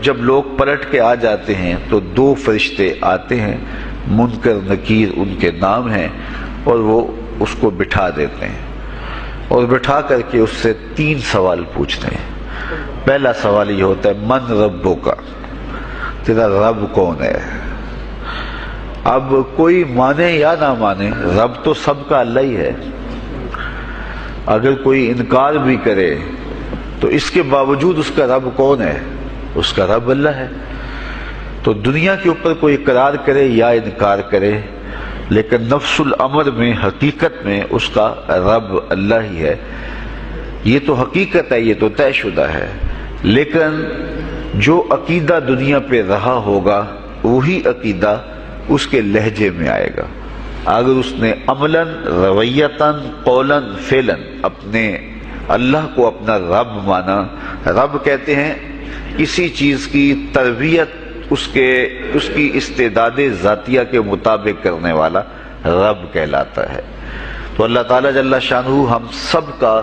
جب لوگ پلٹ کے آ جاتے ہیں تو 2 فرشتے آتے ہیں، منکر نکیر ان کے نام ہیں، اور وہ اس کو بٹھا دیتے ہیں اور بٹھا کر کے اس سے 3 سوال پوچھتے ہیں۔ پہلا سوال یہ ہوتا ہے من ربک، تیرا رب کون ہے؟ اب کوئی مانے یا نہ مانے، رب تو سب کا اللہ ہی ہے۔ اگر کوئی انکار بھی کرے تو اس کے باوجود اس کا رب کون ہے؟ اس کا رب اللہ ہے۔ تو دنیا کے اوپر کوئی اقرار کرے یا انکار کرے، لیکن نفس الامر میں، حقیقت میں اس کا رب اللہ ہی ہے۔ یہ تو حقیقت ہے، یہ تو طے شدہ ہے۔ لیکن جو عقیدہ دنیا پہ رہا ہوگا وہی عقیدہ اس کے لہجے میں آئے گا۔ اگر اس نے عملاً، رویتاً، قولاً، فعلاً اپنے اللہ کو اپنا رب مانا، رب کہتے ہیں کسی چیز کی تربیت اس کی استعداد ذاتیہ کے مطابق کرنے والا رب کہلاتا ہے۔ تو اللہ تعالیٰ جل شانہ ہم سب کا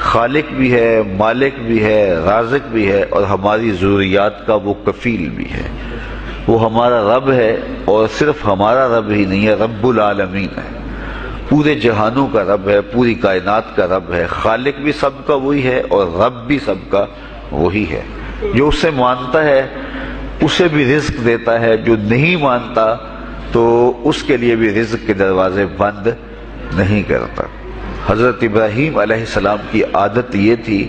خالق بھی ہے، مالک بھی ہے، رازق بھی ہے، اور ہماری ضروریات کا وہ کفیل بھی ہے۔ وہ ہمارا رب ہے، اور صرف ہمارا رب ہی نہیں ہے، رب العالمین ہے، پورے جہانوں کا رب ہے، پوری کائنات کا رب ہے۔ خالق بھی سب کا وہی ہے اور رب بھی سب کا وہی ہے۔ جو اسے مانتا ہے اسے بھی رزق دیتا ہے، جو نہیں مانتا تو اس کے لیے بھی رزق کے دروازے بند نہیں کرتا۔ حضرت ابراہیم علیہ السلام کی عادت یہ تھی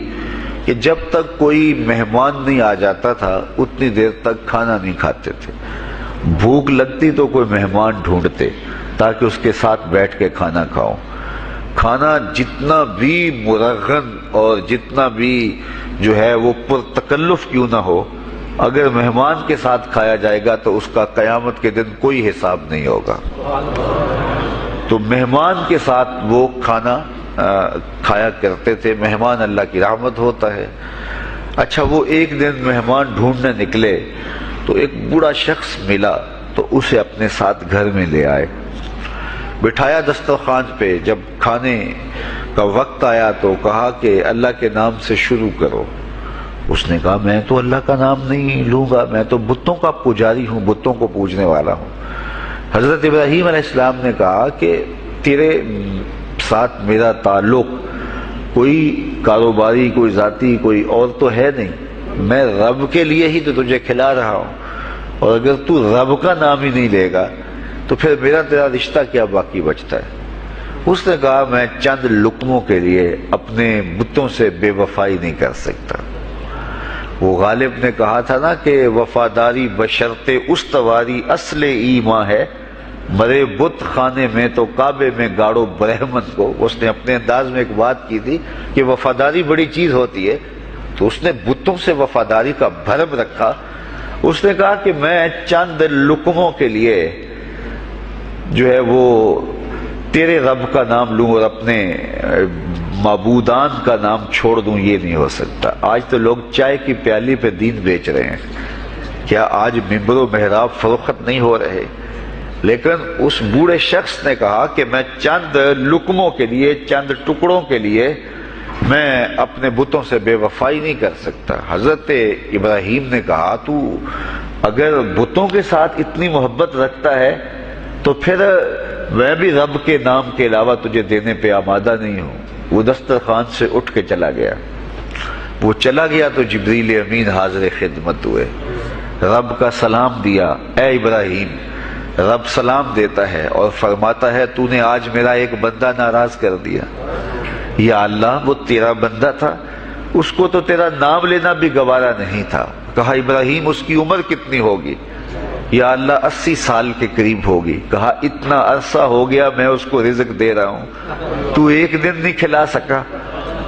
کہ جب تک کوئی مہمان نہیں آ جاتا تھا اتنی دیر تک کھانا نہیں کھاتے تھے۔ بھوک لگتی تو کوئی مہمان ڈھونڈتے تاکہ اس کے ساتھ بیٹھ کے کھانا کھاؤ۔ کھانا جتنا بھی مرغن اور جتنا بھی جو ہے وہ پرتکلف کیوں نہ ہو، اگر مہمان کے ساتھ کھایا جائے گا تو اس کا قیامت کے دن کوئی حساب نہیں ہوگا۔ تو مہمان کے ساتھ وہ کھانا کھایا کرتے تھے۔ مہمان اللہ کی رحمت ہوتا ہے۔ اچھا، وہ ایک دن مہمان ڈھونڈنے نکلے تو ایک بوڑھا شخص ملا تو اسے اپنے ساتھ گھر میں لے آئے، بٹھایا دسترخوان پہ۔ جب کھانے کا وقت آیا تو کہا کہ اللہ کے نام سے شروع کرو۔ اس نے کہا میں تو اللہ کا نام نہیں لوں گا، میں تو بتوں کا پجاری ہوں، بتوں کو پوجنے والا ہوں۔ حضرت ابراہیم علیہ السلام نے کہا کہ تیرے ساتھ میرا تعلق کوئی کاروباری، کوئی ذاتی، کوئی اور تو ہے نہیں، میں رب کے لیے ہی تو تجھے کھلا رہا ہوں، اور اگر تو رب کا نام ہی نہیں لے گا تو پھر میرا تیرا رشتہ کیا باقی بچتا ہے؟ اس نے کہا میں چند لقموں کے لیے اپنے بتوں سے بے وفائی نہیں کر سکتا۔ وہ غالب نے کہا تھا نا کہ وفاداری بشرط استواری اصل ایمان ہے، مرے بت خانے میں تو کعبے میں گاڑو برہمن کو۔ اس نے اپنے انداز میں ایک بات کی تھی کہ وفاداری بڑی چیز ہوتی ہے، تو اس نے بتوں سے وفاداری کا بھرم رکھا۔ اس نے کہا کہ میں چند لقموں کے لیے جو ہے وہ تیرے رب کا نام لوں اور اپنے معبودان کا نام چھوڑ دوں، یہ نہیں ہو سکتا۔ آج تو لوگ چائے کی پیالی پہ دین بیچ رہے ہیں، کیا آج ممبر و محراب فروخت نہیں ہو رہے؟ لیکن اس بوڑھے شخص نے کہا کہ میں چند لقموں کے لیے، چند ٹکڑوں کے لیے میں اپنے بتوں سے بے وفائی نہیں کر سکتا۔ حضرت ابراہیم نے کہا تو اگر بتوں کے ساتھ اتنی محبت رکھتا ہے تو پھر میں بھی رب کے نام کے علاوہ تجھے دینے پہ آمادہ نہیں ہوں۔ وہ دسترخوان سے اٹھ کے چلا گیا۔ وہ چلا گیا تو جبریل امین حاضر خدمت ہوئے، رب کا سلام دیا۔ اے ابراہیم، رب سلام دیتا ہے اور فرماتا ہے تو نے آج میرا ایک بندہ ناراض کر دیا۔ یا اللہ، وہ تیرا بندہ تھا، اس کو تو تیرا نام لینا بھی گوارا نہیں تھا۔ کہا ابراہیم اس کی عمر کتنی ہوگی؟ یا اللہ 80 سال کے قریب ہوگی۔ کہا اتنا عرصہ ہو گیا میں اس کو رزق دے رہا ہوں، تو ایک دن نہیں کھلا سکا۔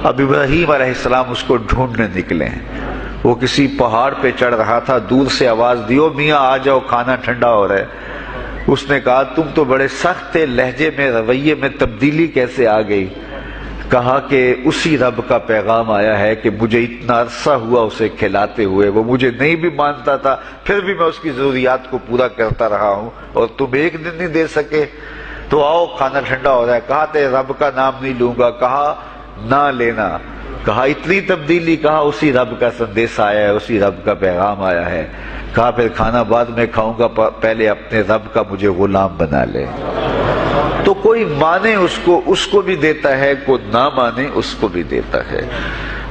اب ابراہیم علیہ السلام اس کو ڈھونڈنے نکلے ہیں۔ وہ کسی پہاڑ پہ چڑھ رہا تھا، دور سے آواز دی او میاں آ جاؤ، کھانا ٹھنڈا ہو رہا ہے۔ اس نے کہا تم تو بڑے سخت تھے، لہجے میں، رویے میں تبدیلی کیسے آ گئی؟ کہا کہ اسی رب کا پیغام آیا ہے کہ مجھے اتنا عرصہ ہوا اسے کھلاتے ہوئے، وہ مجھے نہیں بھی مانتا تھا، پھر بھی میں اس کی ضروریات کو پورا کرتا رہا ہوں، اور تم ایک دن نہیں دے سکے، تو آؤ کھانا ٹھنڈا ہو رہا ہے۔ کہا تے رب کا نام نہیں لوں گا، کہا نہ لینا، کہا اتنی تبدیلی، کہا اسی رب کا سندیش آیا ہے، اسی رب کا پیغام آیا ہے۔ کہا پھر کھانا بعد میں کھاؤں گا، پہلے اپنے رب کا مجھے غلام بنا لے۔ تو کوئی مانے اس کو بھی دیتا ہے، کوئی نہ مانے اس کو بھی دیتا ہے،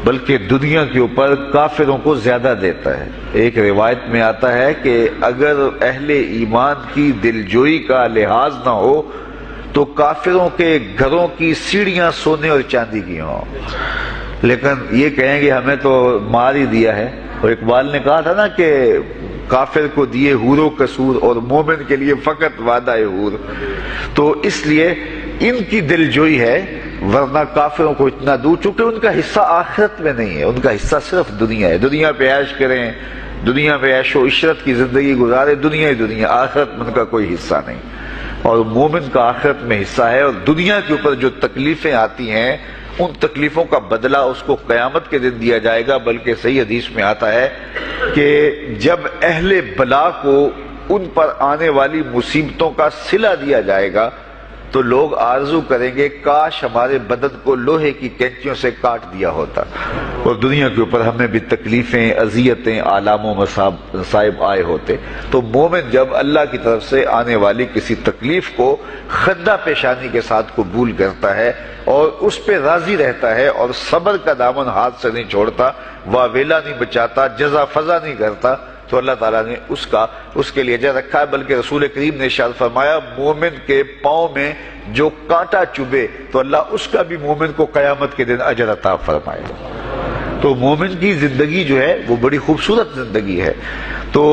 بلکہ دنیا کے اوپر کافروں کو زیادہ دیتا ہے۔ ایک روایت میں آتا ہے کہ اگر اہل ایمان کی دلجوئی کا لحاظ نہ ہو تو کافروں کے گھروں کی سیڑھیاں سونے اور چاندی کی ہوں، لیکن یہ کہیں گے ہمیں تو مار ہی دیا ہے۔ اور اقبال نے کہا تھا نا کہ کافر کو دیے حور و قصور اور مومن کے لیے فقط وعدہ حور۔ تو اس لیے ان کی دلجوئی ہے، ورنہ کافروں کو اتنا دور، چونکہ ان کا حصہ آخرت میں نہیں ہے، ان کا حصہ صرف دنیا ہے۔ دنیا پہ عیش کریں، دنیا پہ عیش و عشرت کی زندگی گزارے، دنیا ہی دنیا، آخرت میں ان کا کوئی حصہ نہیں۔ اور مومن کا آخرت میں حصہ ہے، اور دنیا کے اوپر جو تکلیفیں آتی ہیں ان تکلیفوں کا بدلہ اس کو قیامت کے دن دیا جائے گا۔ بلکہ صحیح حدیث میں آتا ہے کہ جب اہل بلا کو ان پر آنے والی مصیبتوں کا صلہ دیا جائے گا تو لوگ آرزو کریں گے کاش ہمارے بدن کو لوہے کی کینچیوں سے کاٹ دیا ہوتا، اور دنیا کے اوپر ہمیں بھی تکلیفیں، اذیتیں، آلام و مصائب آئے ہوتے۔ تو مومن جب اللہ کی طرف سے آنے والی کسی تکلیف کو خندہ پیشانی کے ساتھ قبول کرتا ہے اور اس پہ راضی رہتا ہے اور صبر کا دامن ہاتھ سے نہیں چھوڑتا، واویلا نہیں بچاتا، جزا فضا نہیں کرتا، تو اللہ تعالیٰ نے اس کے لیے اجر رکھا ہے۔ بلکہ رسول کریم نے ارشاد فرمایا مومن کے پاؤں میں جو کانٹا چبھے تو اللہ اس کا بھی مومن کو قیامت کے دن اجر عطا فرمائے گا۔ تو مومن کی زندگی جو ہے وہ بڑی خوبصورت زندگی ہے۔ تو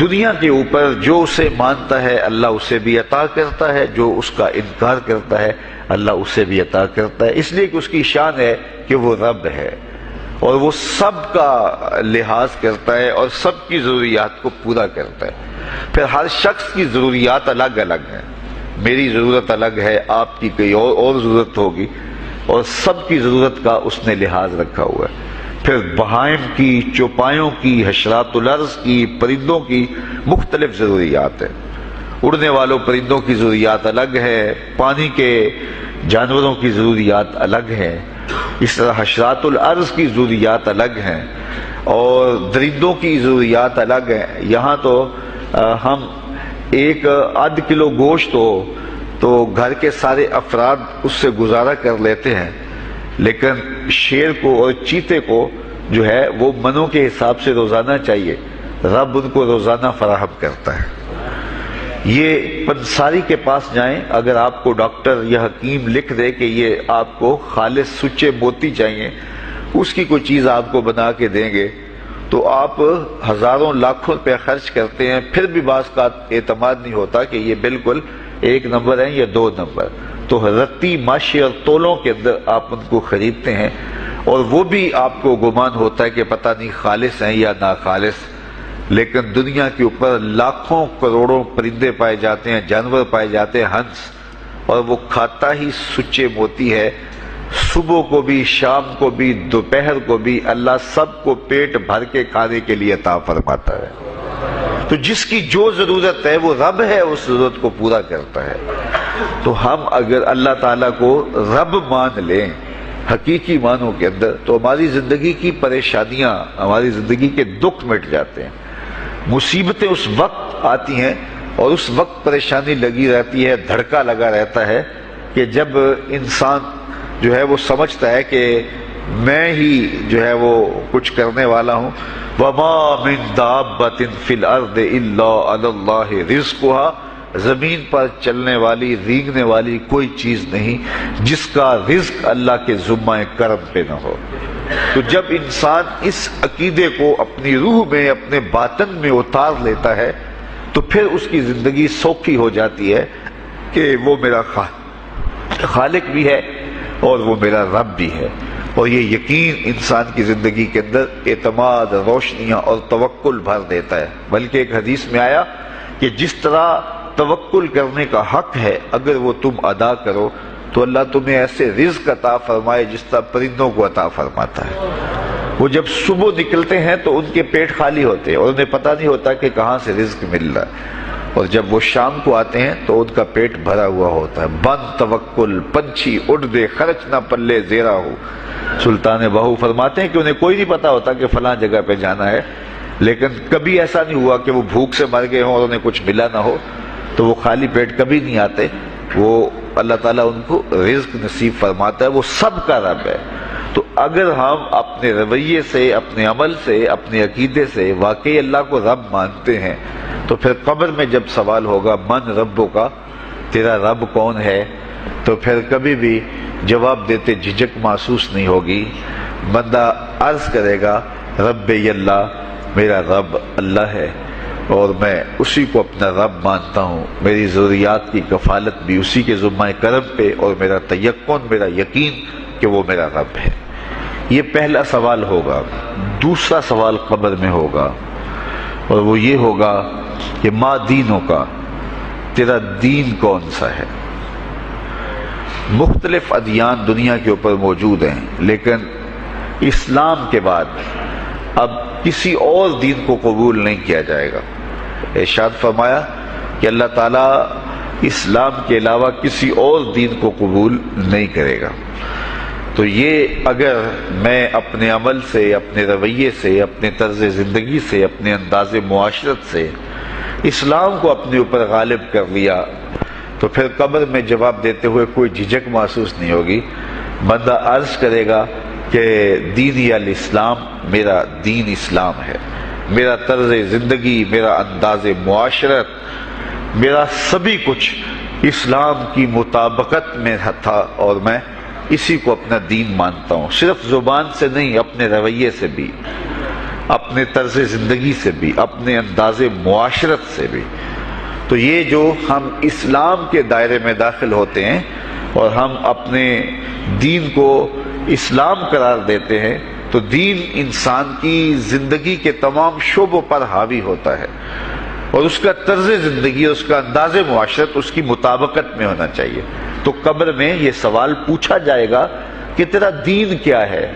دنیا کے اوپر جو اسے مانتا ہے اللہ اسے بھی عطا کرتا ہے، جو اس کا انکار کرتا ہے اللہ اسے بھی عطا کرتا ہے، اس لیے کہ اس کی شان ہے کہ وہ رب ہے اور وہ سب کا لحاظ کرتا ہے اور سب کی ضروریات کو پورا کرتا ہے۔ پھر ہر شخص کی ضروریات الگ الگ ہیں، میری ضرورت الگ ہے، آپ کی کوئی اور ضرورت ہوگی، اور سب کی ضرورت کا اس نے لحاظ رکھا ہوا ہے۔ پھر بہائم کی، چوپایوں کی، حشرات الارض کی، پرندوں کی مختلف ضروریات ہیں۔ اڑنے والوں پرندوں کی ضروریات الگ ہے، پانی کے جانوروں کی ضروریات الگ ہیں، اس طرح حشرات الارض کی ضروریات الگ ہیں اور درندوں کی ضروریات الگ ہیں۔ یہاں تو ہم ایک آدھ کلو گوشت ہو تو گھر کے سارے افراد اس سے گزارا کر لیتے ہیں، لیکن شیر کو اور چیتے کو جو ہے وہ منوں کے حساب سے روزانہ چاہیے، رب ان کو روزانہ فراہم کرتا ہے۔ یہ پنساری کے پاس جائیں، اگر آپ کو ڈاکٹر یا حکیم لکھ دے کہ یہ آپ کو خالص سچے موتی چاہیے، اس کی کوئی چیز آپ کو بنا کے دیں گے تو آپ ہزاروں لاکھوں روپے خرچ کرتے ہیں، پھر بھی بعض کا اعتماد نہیں ہوتا کہ یہ بالکل 1 نمبر ہے یا 2 نمبر۔ تو رتی ماشی اور تولوں کے اندر آپ ان کو خریدتے ہیں، اور وہ بھی آپ کو گمان ہوتا ہے کہ پتہ نہیں خالص ہیں یا ناخالص، لیکن دنیا کے اوپر لاکھوں کروڑوں پرندے پائے جاتے ہیں، جانور پائے جاتے ہیں، ہنس، اور وہ کھاتا ہی سچے موتی ہے۔ صبح کو بھی، شام کو بھی، دوپہر کو بھی اللہ سب کو پیٹ بھر کے کھانے کے لیے عطا فرماتا ہے۔ تو جس کی جو ضرورت ہے وہ رب ہے، اس ضرورت کو پورا کرتا ہے۔ تو ہم اگر اللہ تعالیٰ کو رب مان لیں حقیقی معنوں کے اندر تو ہماری زندگی کی پریشانیاں، ہماری زندگی کے دکھ مٹ جاتے ہیں۔ مصیبتیں اس وقت آتی ہیں اور اس وقت پریشانی لگی رہتی ہے، دھڑکا لگا رہتا ہے کہ جب انسان جو ہے وہ سمجھتا ہے کہ میں ہی جو ہے وہ کچھ کرنے والا ہوں۔ وَمَا مِن دَابَّةٍ فِي الْأَرْضِ إِلَّا عَلَى اللَّهِ رِزْقُهَا، زمین پر چلنے والی، ریگنے والی کوئی چیز نہیں جس کا رزق اللہ کے ذمہ کرم پہ نہ ہو۔ تو جب انسان اس عقیدے کو اپنی روح میں، اپنے باطن میں اتار لیتا ہے تو پھر اس کی زندگی سوکھی ہو جاتی ہے کہ وہ میرا خالق بھی ہے اور وہ میرا رب بھی ہے، اور یہ یقین انسان کی زندگی کے اندر اعتماد، روشنیاں اور توکل بھر دیتا ہے۔ بلکہ ایک حدیث میں آیا کہ جس طرح توکل کرنے کا حق ہے اگر وہ تم ادا کرو تو اللہ تمہیں ایسے رزق عطا فرمائے جس طرح پرندوں کو عطا فرماتا ہے۔ وہ جب صبح نکلتے ہیں تو ان کے پیٹ خالی ہوتے ہیں اور انہیں پتہ نہیں ہوتا کہ کہاں سے رزق مل رہا ہے، اور جب وہ شام کو آتے ہیں تو ان کا پیٹ بھرا ہوا ہوتا ہے. بند توکل پنچھی اڑ دے خرچ نہ پلے زیرا ہو. سلطان بہو فرماتے ہیں کہ انہیں کوئی نہیں پتا ہوتا کہ فلاں جگہ پہ جانا ہے، لیکن کبھی ایسا نہیں ہوا کہ وہ بھوک سے مر گئے ہوں اور انہیں کچھ ملا نہ ہو، تو وہ خالی پیٹ کبھی نہیں آتے. وہ اللہ تعالیٰ ان کو رزق نصیب فرماتا ہے، وہ سب کا رب ہے. تو اگر ہم اپنے رویے سے، اپنے عمل سے، اپنے عقیدے سے واقعی اللہ کو رب مانتے ہیں، تو پھر قبر میں جب سوال ہوگا من ربوں کا، تیرا رب کون ہے، تو پھر کبھی بھی جواب دیتے جھجک محسوس نہیں ہوگی. بندہ عرض کرے گا رب اللہ، میرا رب اللہ ہے اور میں اسی کو اپنا رب مانتا ہوں. میری ضروریات کی کفالت بھی اسی کے ذمہ کرم پہ، اور میرا تیقن، میرا یقین کہ وہ میرا رب ہے. یہ پہلا سوال ہوگا. دوسرا سوال قبر میں ہوگا، اور وہ یہ ہوگا کہ ما دینوں کا، تیرا دین کون سا ہے. مختلف ادیان دنیا کے اوپر موجود ہیں، لیکن اسلام کے بعد اب کسی اور دین کو قبول نہیں کیا جائے گا. ارشاد فرمایا کہ اللہ تعالیٰ اسلام کے علاوہ کسی اور دین کو قبول نہیں کرے گا. تو یہ اگر میں اپنے عمل سے، اپنے رویے سے، اپنے طرز زندگی سے، اپنے انداز معاشرت سے اسلام کو اپنے اوپر غالب کر لیا، تو پھر قبر میں جواب دیتے ہوئے کوئی جھجک محسوس نہیں ہوگی. بندہ عرض کرے گا کہ دینی الاسلام، میرا دین اسلام ہے، میرا طرز زندگی، میرا انداز معاشرت، میرا سبھی کچھ اسلام کی مطابقت میں تھا، اور میں اسی کو اپنا دین مانتا ہوں. صرف زبان سے نہیں، اپنے رویے سے بھی، اپنے طرز زندگی سے بھی، اپنے انداز معاشرت سے بھی. تو یہ جو ہم اسلام کے دائرے میں داخل ہوتے ہیں اور ہم اپنے دین کو اسلام قرار دیتے ہیں، تو دین انسان کی زندگی کے تمام شعبوں پر حاوی ہوتا ہے، اور اس کا طرز زندگی، اس کا انداز معاشرت اس کی مطابقت میں ہونا چاہیے. تو قبر میں یہ سوال پوچھا جائے گا کہ تیرا دین کیا ہے،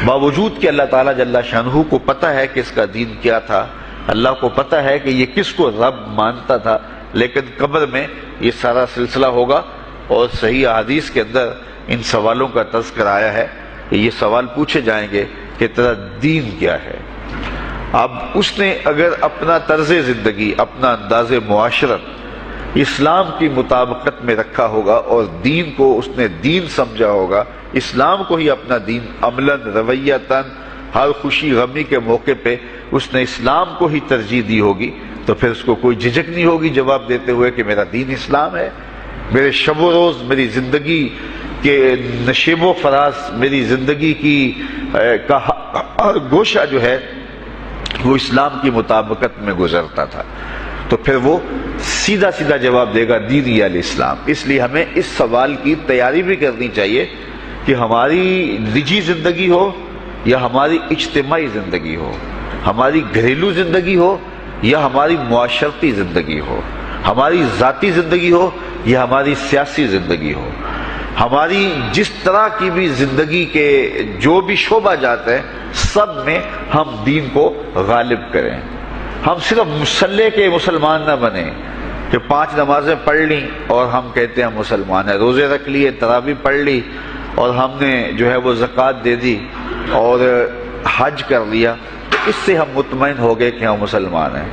باوجود کہ اللہ تعالیٰ جل شانہ کو پتہ ہے کہ اس کا دین کیا تھا، اللہ کو پتہ ہے کہ یہ کس کو رب مانتا تھا، لیکن قبر میں یہ سارا سلسلہ ہوگا. اور صحیح احادیث کے اندر ان سوالوں کا تذکر آیا ہے کہ یہ سوال پوچھے جائیں گے کہ تیرا دین کیا ہے. اب اس نے اگر اپنا طرز زندگی، اپنا انداز معاشرت اسلام کی مطابقت میں رکھا ہوگا، اور دین کو اس نے دین سمجھا ہوگا، اسلام کو ہی اپنا دین عملاً، رویتاً، ہر خوشی غمی کے موقع پہ اس نے اسلام کو ہی ترجیح دی ہوگی، تو پھر اس کو کوئی جھجک نہیں ہوگی جواب دیتے ہوئے کہ میرا دین اسلام ہے. میرے شب و روز، میری زندگی کے نشیب و فراز، میری زندگی کی کا ہر گوشہ جو ہے وہ اسلام کی مطابقت میں گزرتا تھا. تو پھر وہ سیدھا سیدھا جواب دے گا دینی الاسلام. اس لیے ہمیں اس سوال کی تیاری بھی کرنی چاہیے کہ ہماری نجی زندگی ہو یا ہماری اجتماعی زندگی ہو، ہماری گھریلو زندگی ہو یا ہماری معاشرتی زندگی ہو، ہماری ذاتی زندگی ہو یا ہماری سیاسی زندگی ہو، ہماری جس طرح کی بھی زندگی کے جو بھی شعبہ جاتے ہیں، سب میں ہم دین کو غالب کریں. ہم صرف مسلح کے مسلمان نہ بنیں کہ 5 نمازیں پڑھ لیں اور ہم کہتے ہیں مسلمان ہیں، روزے رکھ لیے، تراویح پڑھ لی، اور ہم نے جو ہے وہ زکوٰۃ دے دی اور حج کر لیا، تو اس سے ہم مطمئن ہو گئے کہ ہم مسلمان ہیں.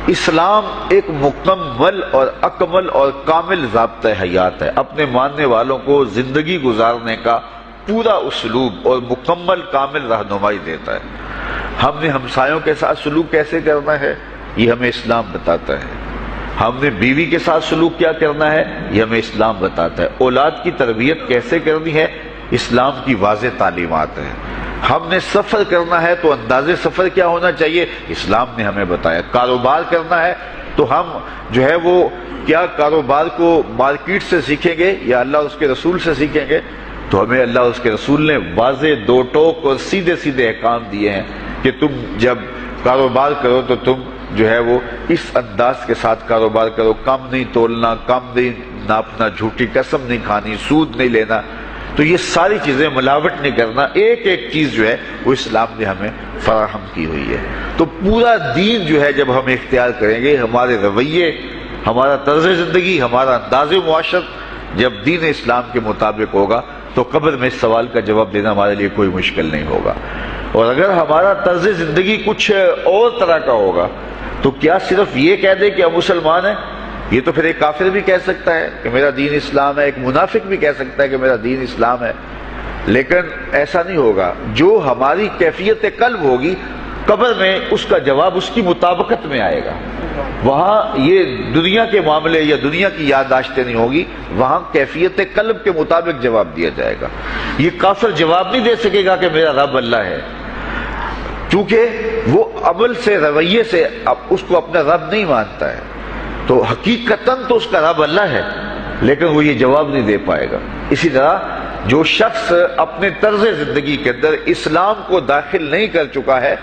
اسلام ایک مکمل اور اکمل اور کامل ضابطہ حیات ہے. اپنے ماننے والوں کو زندگی گزارنے کا پورا اسلوب اور مکمل کامل رہنمائی دیتا ہے. ہم نے ہمسایوں کے ساتھ سلوک کیسے کرنا ہے، یہ ہمیں اسلام بتاتا ہے. ہم نے بیوی کے ساتھ سلوک کیا کرنا ہے، یہ ہمیں اسلام بتاتا ہے. اولاد کی تربیت کیسے کرنی ہے، اسلام کی واضح تعلیمات ہیں. ہم نے سفر کرنا ہے تو انداز سفر کیا ہونا چاہیے، اسلام نے ہمیں بتایا. کاروبار کرنا ہے تو ہم جو ہے وہ کیا کاروبار کو مارکیٹ سے سیکھیں گے یا اللہ اس کے رسول سے سیکھیں گے، تو ہمیں اللہ اس کے رسول نے واضح 2 ٹوک اور سیدھے سیدھے احکام دیے ہیں کہ تم جب کاروبار کرو تو تم جو ہے وہ اس انداز کے ساتھ کاروبار کرو، کم نہیں تولنا، کم نہیں ناپنا، جھوٹی قسم نہیں کھانی، سود نہیں لینا. تو یہ ساری چیزیں، ملاوٹ نہیں کرنا، ایک ایک چیز جو ہے وہ اسلام نے ہمیں فراہم کی ہوئی ہے. تو پورا دین جو ہے جب ہم اختیار کریں گے، ہمارے رویے، ہمارا طرز زندگی، ہمارا انداز معاشرت جب دین اسلام کے مطابق ہوگا تو قبر میں اس سوال کا جواب دینا ہمارے لیے کوئی مشکل نہیں ہوگا۔ اور اگر ہمارا طرز زندگی کچھ اور طرح کا ہوگا تو کیا صرف یہ کہہ دے کہ ہم مسلمان ہیں؟ یہ تو پھر ایک کافر بھی کہہ سکتا ہے کہ میرا دین اسلام ہے، ایک منافق بھی کہہ سکتا ہے کہ میرا دین اسلام ہے، لیکن ایسا نہیں ہوگا۔ جو ہماری کیفیت قلب ہوگی قبر میں اس کا جواب اس کی مطابقت میں آئے گا۔ وہاں یہ دنیا کے معاملے یا دنیا کی یادداشتیں نہیں ہوگی، وہاں کیفیت قلب کے مطابق جواب دیا جائے گا۔ یہ کافر جواب نہیں دے سکے گا کہ میرا رب اللہ ہے، کیونکہ وہ عمل سے، رویے سے اس کو اپنا رب نہیں مانتا ہے، تو حقیقتاً تو اس کا رب اللہ ہے، لیکن وہ یہ جواب نہیں دے پائے گا۔ اسی طرح جو شخص اپنے طرز زندگی کے اندر اسلام کو داخل نہیں کر چکا ہے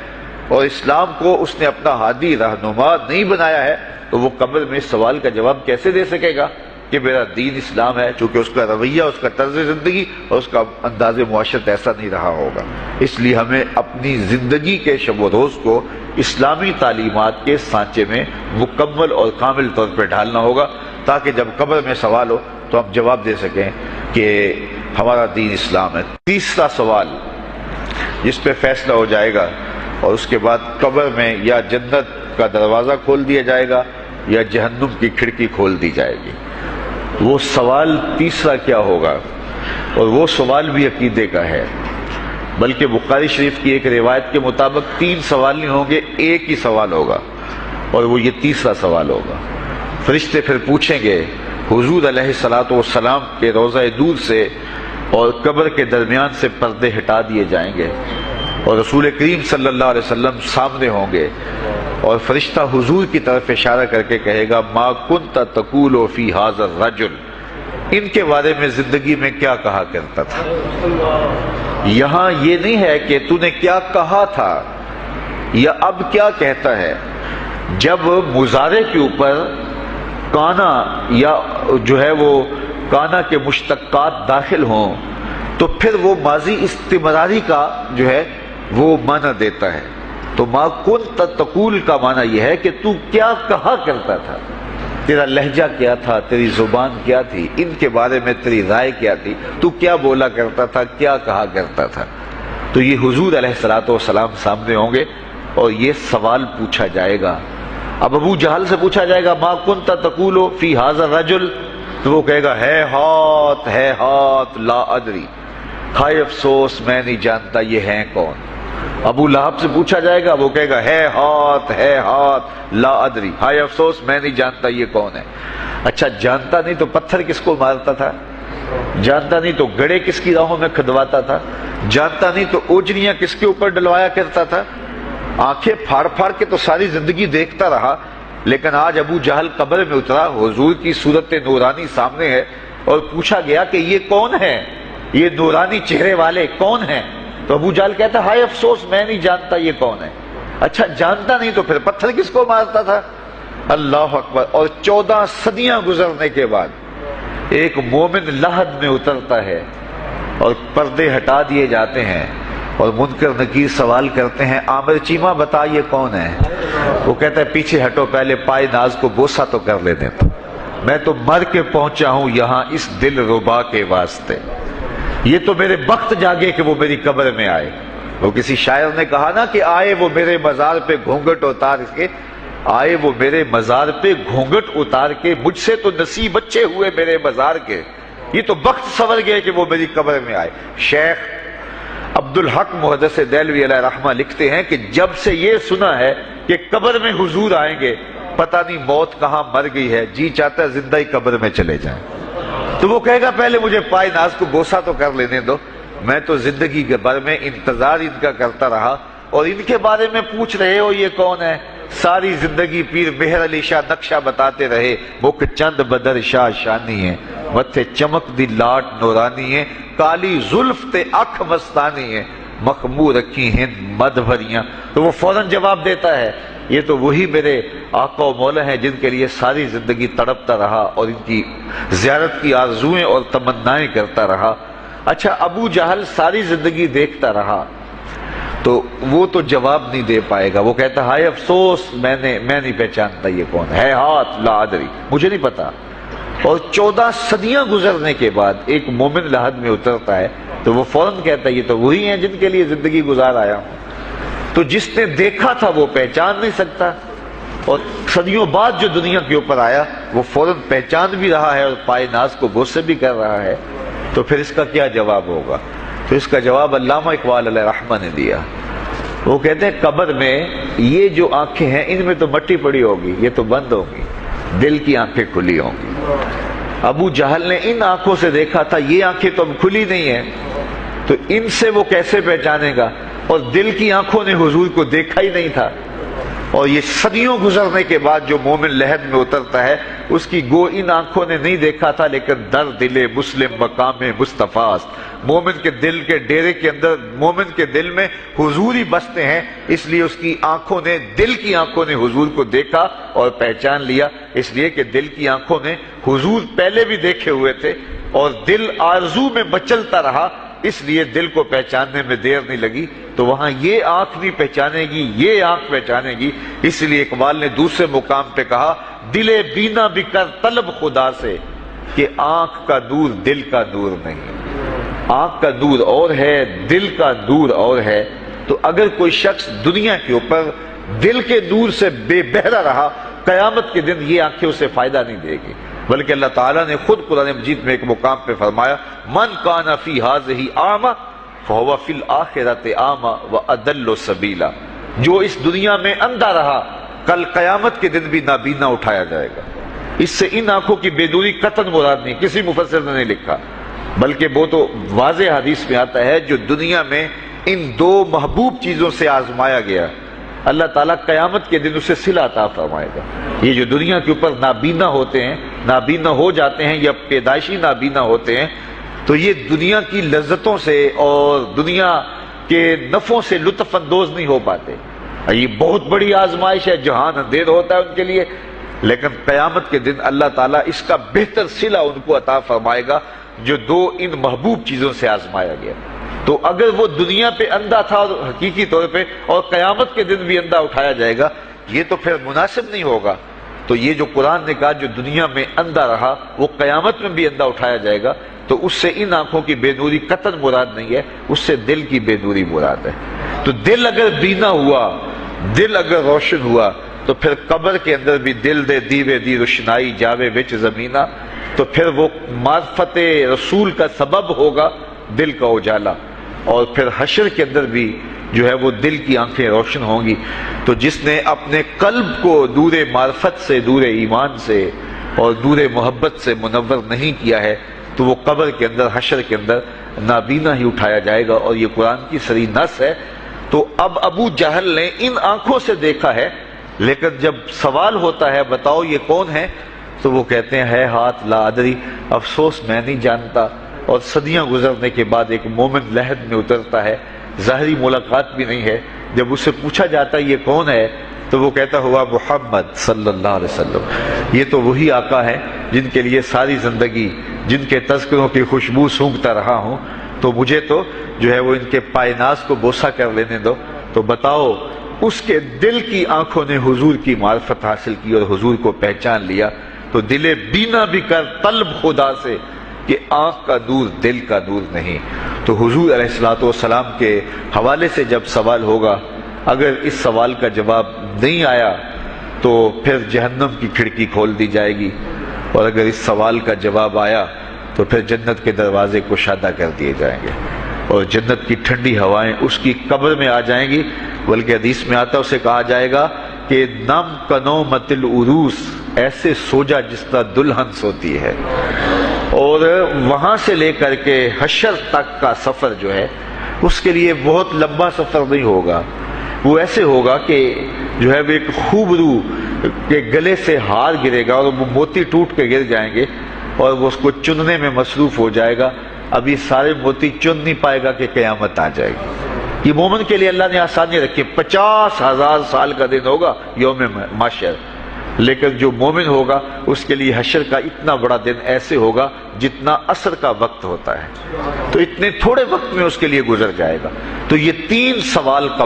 اور اسلام کو اس نے اپنا ہادی رہنما نہیں بنایا ہے، تو وہ قبر میں اس سوال کا جواب کیسے دے سکے گا کہ میرا دین اسلام ہے، چونکہ اس کا رویہ، اس کا طرز زندگی اور اس کا انداز معاشرت ایسا نہیں رہا ہوگا۔ اس لیے ہمیں اپنی زندگی کے شب و روز کو اسلامی تعلیمات کے سانچے میں مکمل اور کامل طور پہ ڈھالنا ہوگا، تاکہ جب قبر میں سوال ہو تو ہم جواب دے سکیں کہ ہمارا دین اسلام ہے۔ تیسرا سوال جس پہ فیصلہ ہو جائے گا، اور اس کے بعد قبر میں یا جنت کا دروازہ کھول دیا جائے گا یا جہنم کی کھڑکی کھول دی جائے گی، وہ سوال تیسرا کیا ہوگا؟ اور وہ سوال بھی عقیدے کا ہے، بلکہ بخاری شریف کی ایک روایت کے مطابق 3 سوال نہیں ہوں گے، ایک ہی سوال ہوگا، اور وہ یہ تیسرا سوال ہوگا۔ فرشتے پھر پوچھیں گے حضور علیہ الصلوۃ والسلام کے روضہ دور سے اور قبر کے درمیان سے پردے ہٹا دیے جائیں گے، اور رسول کریم صلی اللہ علیہ وسلم سامنے ہوں گے، اور فرشتہ حضور کی طرف اشارہ کر کے کہے گا ما کنت تقول فی ھذا الرجل، ان کے بارے میں زندگی میں کیا کہا کرتا تھا۔ یہاں یہ نہیں ہے کہ تو نے کیا کہا تھا یا اب کیا کہتا ہے۔ جب مضارع کے اوپر کانا یا جو ہے وہ کانا کے مشتقات داخل ہوں تو پھر وہ ماضی استمراری کا جو ہے وہ معنی دیتا ہے۔ تو ما کنت تقول کا معنی یہ ہے کہ تو کیا کہا کرتا تھا، تیرا لہجہ کیا تھا، تیری زبان کیا تھی، ان کے بارے میں تیری رائے کیا تھی، تو کیا بولا کرتا تھا، کیا کہا کرتا تھا۔ تو یہ حضور علیہ الصلوۃ والسلام سامنے ہوں گے اور یہ سوال پوچھا جائے گا۔ اب ابو جہل سے پوچھا جائے گا ما کنت تقول فی ھذا الرجل، تو وہ کہے گا ہے ہاتھ لا ادری، ہائے افسوس میں نہیں جانتا یہ ہیں کون۔ ابو لہب سے پوچھا جائے گا، وہ کہے گا ہے ہاتھ لا ادری، ہائے افسوس میں نہیں جانتا یہ کون ہے۔ اچھا جانتا نہیں تو پتھر کس کو مارتا تھا، جانتا نہیں تو گڑے کس کی راہوں میں کھدواتا تھا، جانتا نہیں تو اوجریاں کس کے اوپر ڈلوایا کرتا تھا۔ آنکھیں پھاڑ پھاڑ کے تو ساری زندگی دیکھتا رہا، لیکن آج ابو جہل قبر میں اترا، حضور کی صورت نورانی سامنے ہے، اور پوچھا گیا کہ یہ کون ہے، یہ نورانی چہرے والے کون ہیں؟ تو ابو جہل کہتا ہے ہائے افسوس میں نہیں جانتا یہ کون ہے۔ اچھا جانتا نہیں تو پھر پتھر کس کو مارتا تھا؟ اللہ اکبر۔ اور 14 صدیاں گزرنے کے بعد ایک مومن لحد میں اترتا ہے اور پردے ہٹا دیے جاتے ہیں، اور منکر نکیر سوال کرتے ہیں عامر چیمہ بتا یہ کون ہے؟ وہ کہتا ہے پیچھے ہٹو، پہلے پائے ناز کو بوسہ تو کر لینے تو، میں تو مر کے پہنچا ہوں یہاں اس دل ربا کے واسطے، یہ تو میرے بخت جاگے کہ وہ میری قبر میں آئے۔ وہ کسی شاعر نے کہا نا کہ آئے وہ میرے مزار پہ گھونگھٹ اتار کے، آئے وہ میرے مزار پہ گھونگھٹ اتار کے، مجھ سے تو نصیب اچھے ہوئے میرے مزار کے، یہ تو بخت سنور گئے کہ وہ میری قبر میں آئے۔ شیخ عبدالحق محدث دہلوی علیہ رحمہ لکھتے ہیں کہ جب سے یہ سنا ہے کہ قبر میں حضور آئیں گے، پتہ نہیں موت کہاں مر گئی ہے، جی چاہتا ہے زندہ ہی قبر میں چلے جائیں۔ تو وہ کہے گا پہلے مجھے پائے ناز کو بوسہ تو کر لینے دو، میں تو زندگی کے بھر میں انتظار ان کا کرتا رہا، اور ان کے بارے میں پوچھ رہے ہو یہ کون ہے؟ ساری زندگی پیر مہر علی شاہ نقشہ بتاتے رہے، مکھ چند بدر شاہ شانی ہے، متھے چمک دی لاٹ نورانی ہے، کالی زلف تے اکھ مستانی ہے، مخمور رکھی ہند مد بھریاں۔ تو وہ فوراً جواب دیتا ہے یہ تو وہی میرے آقا و مولا ہیں جن کے لیے ساری زندگی تڑپتا رہا اور ان کی زیارت کی آرزوئیں اور تمنائیں کرتا رہا۔ اچھا ابو جہل ساری زندگی دیکھتا رہا، تو وہ تو جواب نہیں دے پائے گا، وہ کہتا ہائے افسوس میں نہیں پہچانتا یہ کون ہے، ہاتھ لا ادری، مجھے نہیں پتا۔ اور 14 صدیاں گزرنے کے بعد ایک مومن لحد میں اترتا ہے تو وہ فوراً کہتا ہے یہ تو وہی ہیں جن کے لیے زندگی گزار آیا ہوں۔ تو جس نے دیکھا تھا وہ پہچان نہیں سکتا، اور صدیوں بعد جو دنیا کے اوپر آیا وہ فوراً پہچان بھی رہا ہے اور پائے ناز کو بوسے بھی کر رہا ہے، تو پھر اس کا کیا جواب ہوگا؟ تو اس کا جواب علامہ اقبال علیہ رحمہ نے دیا۔ وہ کہتے ہیں قبر میں یہ جو آنکھیں ہیں ان میں تو مٹی پڑی ہوگی، یہ تو بند ہوگی، دل کی آنکھیں کھلی ہوں گی۔ ابو جہل نے ان آنکھوں سے دیکھا تھا، یہ آنکھیں تو اب کھلی نہیں ہیں، تو ان سے وہ کیسے پہچانے گا؟ اور دل کی آنکھوں نے حضور کو دیکھا ہی نہیں تھا۔ اور یہ صدیوں گزرنے کے بعد جو مومن لحد میں اترتا ہے اس کی گو ان آنکھوں نے نہیں دیکھا تھا، لیکن در دل مسلم مقام مصطفیٰ است، مومن کے دل کے ڈیرے کے اندر مومن کے دل میں حضور ہی بستے ہیں، اس لیے اس کی آنکھوں نے، دل کی آنکھوں نے حضور کو دیکھا اور پہچان لیا، اس لیے کہ دل کی آنکھوں نے حضور پہلے بھی دیکھے ہوئے تھے اور دل آرزو میں مچلتا رہا، اس لیے دل کو پہچاننے میں دیر نہیں لگی۔ تو وہاں یہ آنکھ نہیں پہچانے گی، یہ آنکھ پہچانے گی، اس لیے اقبال نے دوسرے مقام پہ کہا دل بینا بھی کر طلب خدا سے کہ آنکھ کا نور دل کا نور نہیں۔ آنکھ کا نور اور ہے، دل کا نور اور ہے۔ تو اگر کوئی شخص دنیا کے اوپر دل کے نور سے بے بہرا رہا، قیامت کے دن یہ آنکھیں اسے فائدہ نہیں دے گی، بلکہ اللہ تعالیٰ نے خود قرآن مجید میں ایک مقام پہ فرمایا من کان فی ہذہ اعمی فہو فی الآخرۃ اعمی واضل سبیلا، جو اس دنیا میں اندھا رہا کل قیامت کے دن بھی نابینا اٹھایا جائے گا۔ اس سے ان آنکھوں کی بے نوری قطعاً مراد نہیں، کسی مفسر نے نہیں لکھا، بلکہ وہ تو واضح حدیث میں آتا ہے جو دنیا میں ان دو محبوب چیزوں سے آزمایا گیا، اللہ تعالیٰ قیامت کے دن اسے صلہ عطا فرمائے گا۔ یہ جو دنیا کے اوپر نابینا ہوتے ہیں، نابینا ہو جاتے ہیں یا پیدائشی نابینا ہوتے ہیں، تو یہ دنیا کی لذتوں سے اور دنیا کے نفعوں سے لطف اندوز نہیں ہو پاتے۔ یہ بہت بڑی آزمائش ہے، جہان اندھیر ہوتا ہے ان کے لیے، لیکن قیامت کے دن اللہ تعالیٰ اس کا بہتر صلہ ان کو عطا فرمائے گا جو دو ان محبوب چیزوں سے آزمایا گیا۔ تو اگر وہ دنیا پہ اندھا تھا اور حقیقی طور پہ، اور قیامت کے دن بھی اندھا اٹھایا جائے گا، یہ تو پھر مناسب نہیں ہوگا۔ تو یہ جو قرآن نے کہا جو دنیا میں اندھا رہا وہ قیامت میں بھی اندھا اٹھایا جائے گا، تو اس سے ان آنکھوں کی بے نوری قطعاً مراد نہیں ہے، اس سے دل کی بے نوری مراد ہے۔ تو دل اگر بینا ہوا، دل اگر روشن ہوا، تو پھر قبر کے اندر بھی دل دے دیوے دی روشنائی جاوے وچ زمینہ، تو پھر وہ معرفت رسول کا سبب ہوگا دل کا اجالا، اور پھر حشر کے اندر بھی جو ہے وہ دل کی آنکھیں روشن ہوں گی۔ تو جس نے اپنے قلب کو نور معرفت سے، نور ایمان سے اور نور محبت سے منور نہیں کیا ہے، تو وہ قبر کے اندر، حشر کے اندر نابینا ہی اٹھایا جائے گا، اور یہ قرآن کی صریح نص ہے۔ تو اب ابو جہل نے ان آنکھوں سے دیکھا ہے، لیکن جب سوال ہوتا ہے بتاؤ یہ کون ہے، تو وہ کہتے ہیں ہے ہاتھ لا ادری، افسوس میں نہیں جانتا۔ اور صدیاں گزرنے کے بعد ایک مومن لحد میں اترتا ہے، ظاہری ملاقات بھی نہیں ہے، جب اسے پوچھا جاتا ہے یہ کون ہے، تو وہ کہتا ہوا محمد صلی اللہ علیہ وسلم، یہ تو وہی آقا ہے جن کے لیے ساری زندگی، جن کے تذکروں کی خوشبو سونگھتا رہا ہوں، تو مجھے تو جو ہے وہ ان کے پائے ناز کو بوسہ کر لینے دو۔ تو بتاؤ اس کے دل کی آنکھوں نے حضور کی معرفت حاصل کی اور حضور کو پہچان لیا، تو دل بینا بھی کر طلب خدا سے کہ آنکھ کا نور دل کا نور نہیں۔ تو حضور علیہ الصلوۃ والسلام کے حوالے سے جب سوال ہوگا، اگر اس سوال کا جواب نہیں آیا تو پھر جہنم کی کھڑکی کھول دی جائے گی، اور اگر اس سوال کا جواب آیا تو پھر جنت کے دروازے کشادہ کر دیے جائیں گے، اور جنت کی ٹھنڈی ہوائیں اس کی قبر میں آ جائیں گی، بلکہ حدیث میں آتا اسے کہا جائے گا کہ نم کنومت العروس، ایسے سو جا جس طرح دلہن سوتی ہے۔ اور وہاں سے لے کر کے حشر تک کا سفر جو ہے اس کے لیے بہت لمبا سفر نہیں ہوگا، وہ ایسے ہوگا کہ جو ہے وہ ایک خوبرو کے گلے سے ہار گرے گا اور وہ موتی ٹوٹ کے گر جائیں گے، اور وہ اس کو چننے میں مصروف ہو جائے گا۔ اب یہ سارے موتی چن نہیں پائے گا کہ قیامت آ جائے گی۔ یہ مومن کے لیے اللہ نے آسانی رکھی، 50,000 سال کا دن ہوگا یوم محشر، لیکن جو مومن ہوگا اس کے لیے حشر کا اتنا بڑا دن ایسے ہوگا جتنا عصر کا وقت ہوتا ہے، تو اتنے تھوڑے وقت میں اس کے لیے گزر جائے گا۔ تو یہ 3 سوال کا